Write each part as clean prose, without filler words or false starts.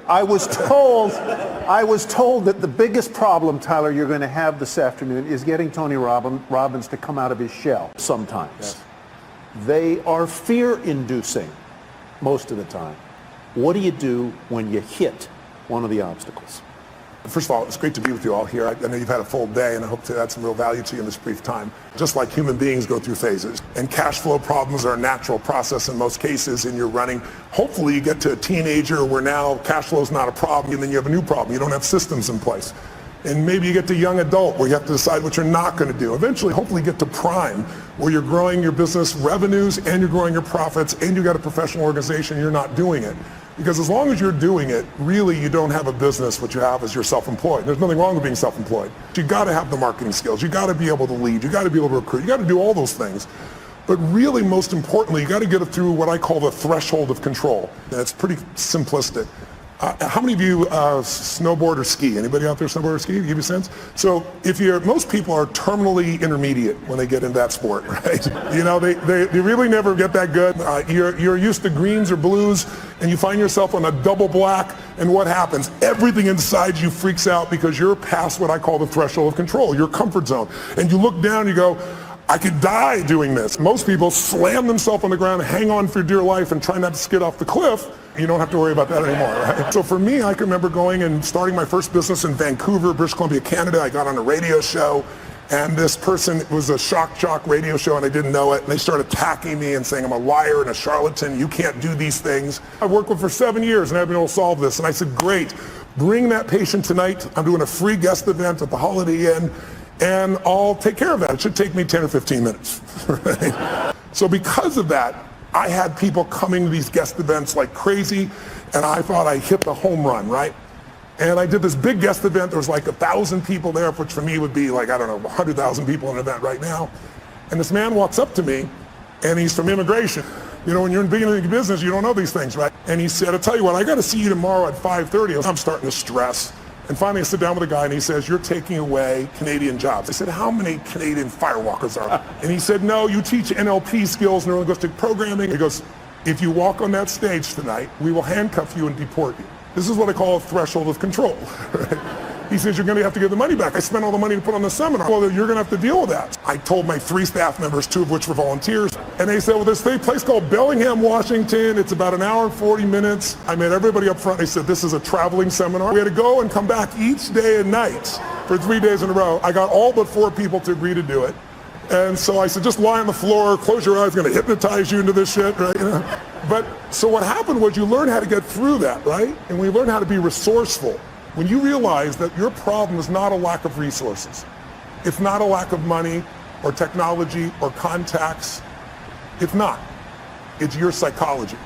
I was told that the biggest problem, Tyler, you're going to have this afternoon is getting Tony Robbins to come out of his shell sometimes. Yes. They are fear-inducing most of the time. What do you do when you hit one of the obstacles? First of all, it's great to be with you all here. I know you've had a full day, and I hope to add some real value to you in this brief time. Just like human beings go through phases, and cash flow problems are a natural process in most cases, and you're running. Hopefully you get to a teenager where now cash flow is not a problem, and then you have a new problem. You don't have systems in place. And maybe you get to young adult where you have to decide what you're not going to do. Eventually, hopefully get to prime where you're growing your business revenues and you're growing your profits and you got a professional organization, you're not doing it. Because as long as you're doing it, really you don't have a business. What you have is you're self-employed. There's nothing wrong with being self-employed. You got to have the marketing skills. You got to be able to lead. You got to be able to recruit. You got to do all those things. But really, most importantly, you got to get it through what I call the threshold of control. And it's pretty simplistic. How many of you snowboard or ski? Anybody out there snowboard or ski? Give you a sense? So most people are terminally intermediate when they get into that sport, right? You know, they really never get that good. You're used to greens or blues, and you find yourself on a double black, and what happens? Everything inside you freaks out because you're past what I call the threshold of control, your comfort zone. And you look down, you go, I could die doing this. Most people slam themselves on the ground, hang on for dear life, and try not to skid off the cliff. You don't have to worry about that anymore, right? So for me, I can remember going and starting my first business in Vancouver, British Columbia, Canada. I got on a radio show, and this person, it was a shock jock radio show, and I didn't know it, and they started attacking me and saying I'm a liar and a charlatan, you can't do these things. I've worked with for 7 years, and I've been able to solve this. And I said, great, bring that patient tonight. I'm doing a free guest event at the Holiday Inn, and I'll take care of that. It should take me 10 or 15 minutes, right? So because of that, I had people coming to these guest events like crazy, and I thought I hit the home run, right? And I did this big guest event. There was like 1,000 people there, which for me would be like, I don't know, 100,000 people in an event right now. And this man walks up to me, and he's from immigration. You know, when you're in beginning business, you don't know these things, right? And he said, I'll tell you what, I got to see you tomorrow at 5:30. I'm starting to stress. And finally I sit down with a guy and he says, you're taking away Canadian jobs. I said, how many Canadian firewalkers are there? And he said, no, you teach NLP skills, neuro-linguistic programming. He goes, if you walk on that stage tonight, we will handcuff you and deport you. This is what I call a threshold of control. Right? He says, you're going to have to give the money back. I spent all the money to put on the seminar. Well, you're going to have to deal with that. I told my 3 staff members, 2 of which were volunteers, and they said, well, there's a place called Bellingham, Washington. It's about 1 hour and 40 minutes. I met everybody up front. They said, this is a traveling seminar. We had to go and come back each day and night for 3 days in a row. I got all but 4 people to agree to do it. And so I said, just lie on the floor, close your eyes, I'm going to hypnotize you into this shit, right? You know? But so what happened was you learn how to get through that, right? And we learn how to be resourceful. When you realize that your problem is not a lack of resources, it's not a lack of money or technology or contacts, it's not. It's your psychology.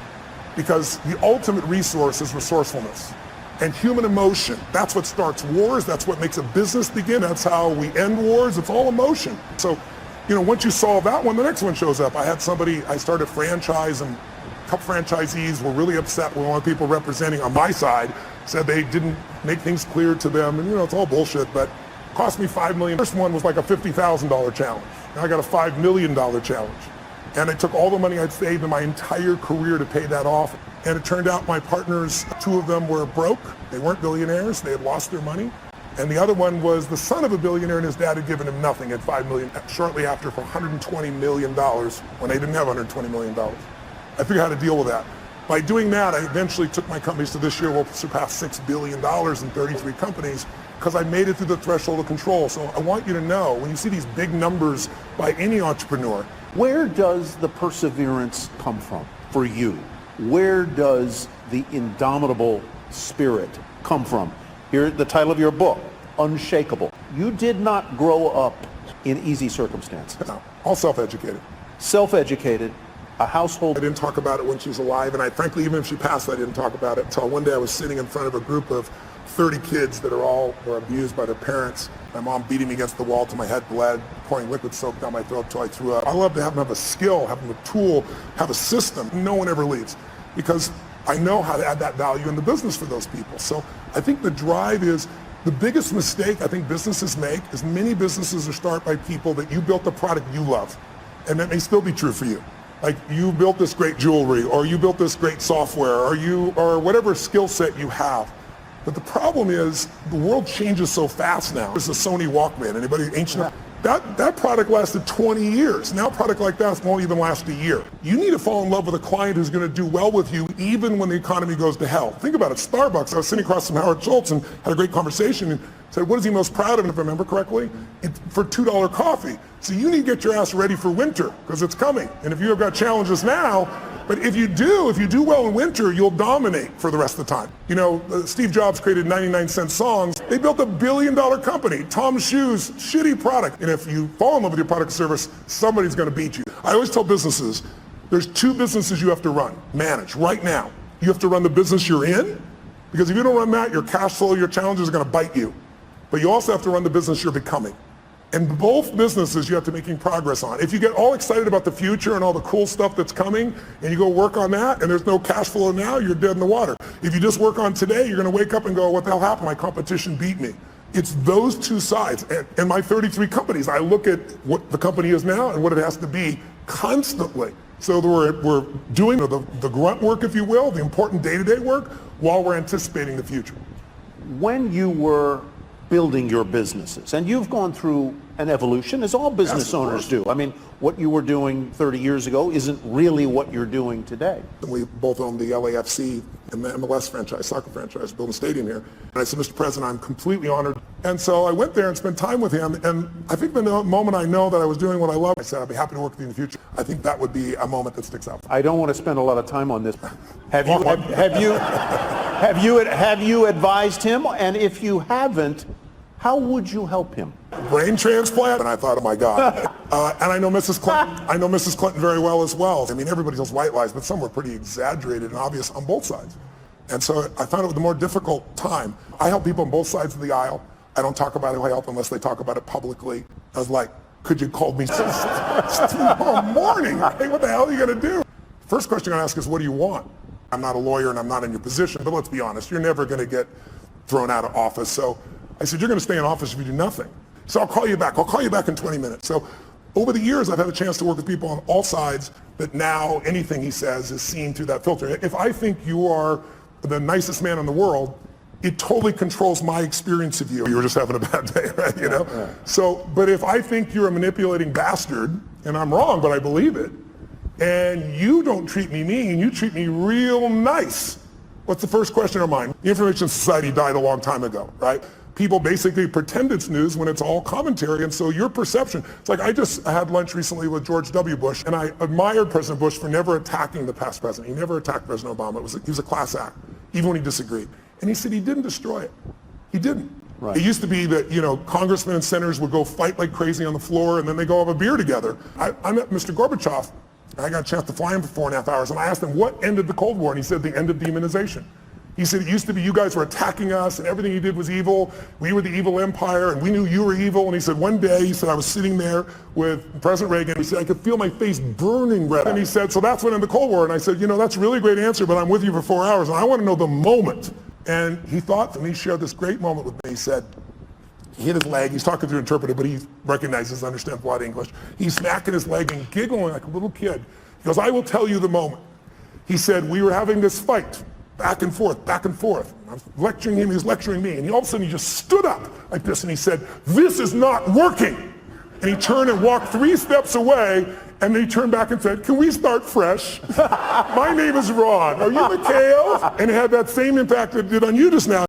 Because the ultimate resource is resourcefulness. And human emotion, that's what starts wars, that's what makes a business begin, that's how we end wars, it's all emotion. So, you know, once you solve that one, the next one shows up. I had somebody, I started a franchise, and a couple franchisees were really upset with one of the people representing on my side, said they didn't make things clear to them, and you know, it's all bullshit, but it cost me $5 million. The first one was like a $50,000 challenge. Now I got a $5 million challenge. And I took all the money I'd saved in my entire career to pay that off. And it turned out my partners, 2 of them were broke. They weren't billionaires, they had lost their money. And the other one was the son of a billionaire, and his dad had given him nothing at $5 million shortly after for $120 million when they didn't have $120 million. I figured out how to deal with that. By doing that, I eventually took my companies to this year will surpass $6 billion in 33 companies because I made it through the threshold of control. So I want you to know, when you see these big numbers by any entrepreneur, where does the perseverance come from for you? Where does the indomitable spirit come from? Here, the title of your book, Unshakable. You did not grow up in easy circumstances. No, all self-educated. Self-educated. A household. I didn't talk about it when she was alive, and frankly, even if she passed, I didn't talk about it until one day I was sitting in front of a group of 30 kids that were abused by their parents. My mom beating me against the wall till my head bled, pouring liquid soap down my throat till I threw up. I love to have them have a skill, have them a tool, have a system. No one ever leaves because I know how to add that value in the business for those people. So I think the drive is the biggest mistake I think businesses make is many businesses are started by people that you built the product you love, and that may still be true for you. Like you built this great jewelry, or you built this great software, or whatever skill set you have. But the problem is the world changes so fast now. There's a Sony Walkman. Anybody ancient? That product lasted 20 years. Now a product like that won't even last a year. You need to fall in love with a client who's going to do well with you even when the economy goes to hell. Think about it. Starbucks. I was sitting across from Howard Schultz and had a great conversation and said, what is he most proud of, if I remember correctly? For $2 coffee. So you need to get your ass ready for winter because it's coming. And if you've got challenges now, but if you do well in winter, you'll dominate for the rest of the time. You know, Steve Jobs created 99-cent songs. They built $1 billion company. Tom's Shoes, shitty product. And if you fall in love with your product or service, somebody's going to beat you. I always tell businesses, there's 2 businesses you have to run, manage right now. You have to run the business you're in, because if you don't run that, your cash flow, your challenges are going to bite you. But you also have to run the business you're becoming. And both businesses you have to making progress on. If you get all excited about the future and all the cool stuff that's coming, and you go work on that, and there's no cash flow now, you're dead in the water. If you just work on today, you're going to wake up and go, what the hell happened? My competition beat me. It's those 2 sides. And my 33 companies, I look at what the company is now and what it has to be constantly. So we're doing the grunt work, if you will, the important day-to-day work, while we're anticipating the future. When you were building your businesses, and you've gone through an evolution, as all business owners do. I mean, what you were doing 30 years ago isn't really what you're doing today. We both own the LAFC and the MLS franchise, soccer franchise, building a stadium here. And I said, Mr. President, I'm completely honored. And so I went there and spent time with him. And I think the moment I know that I was doing what I love, I said, I'd be happy to work with you in the future. I think that would be a moment that sticks out. I don't want to spend a lot of time on this. Have you advised him? And if you haven't, how would you help him? Brain transplant, and I thought, oh my God. And I know Mrs. Clinton. I know Mrs. Clinton very well as well. I mean, everybody tells white lies, but some were pretty exaggerated and obvious on both sides. And so I found it was the more difficult time. I help people on both sides of the aisle. I don't talk about who I help unless they talk about it publicly. I was like, could you call me tomorrow morning? Hey, what the hell are you going to do? First question I'm going to ask is, what do you want? I'm not a lawyer and I'm not in your position, but let's be honest, you're never going to get thrown out of office. So I said, you're going to stay in office if you do nothing. So I'll call you back. I'll call you back in 20 minutes. So over the years, I've had a chance to work with people on all sides that now anything he says is seen through that filter. If I think you are the nicest man in the world, it totally controls my experience of you. You were just having a bad day, right? You know? Yeah. So, but if I think you're a manipulating bastard, and I'm wrong, but I believe it, and you don't treat me mean, you treat me real nice, what's the first question in our mind? The information society died a long time ago, right? People basically pretend it's news when it's all commentary, and so your perception, it's like I had lunch recently with George W. Bush, and I admired President Bush for never attacking the past president. He never attacked President Obama. He was a class act, even when he disagreed. And he said he didn't destroy it. He didn't. Right. It used to be that, you know, congressmen and senators would go fight like crazy on the floor, and then they go have a beer together. I met Mr. Gorbachev, and I got a chance to fly him for 4.5 hours, and I asked him what ended the Cold War, and he said the end of demonization. He said, it used to be you guys were attacking us and everything you did was evil. We were the evil empire and we knew you were evil. And he said, one day, he said, I was sitting there with President Reagan. He said, I could feel my face burning red. And he said, so that's when in the Cold War. And I said, you know, that's a really great answer, but I'm with you for 4 hours and I want to know the moment. And he thought, and he shared this great moment with me. He said, he hit his leg. He's talking through an interpreter, but he recognizes, understands a lot of English. He's smacking his leg and giggling like a little kid. He goes, I will tell you the moment. He said, we were having this fight. Back and forth, back and forth. I was lecturing him, he was lecturing me, and all of a sudden he just stood up like this and he said, this is not working. And he turned and walked 3 steps away, and then he turned back and said, can we start fresh? My name is Ron. Are you Mikhail? And it had that same impact that it did on you just now.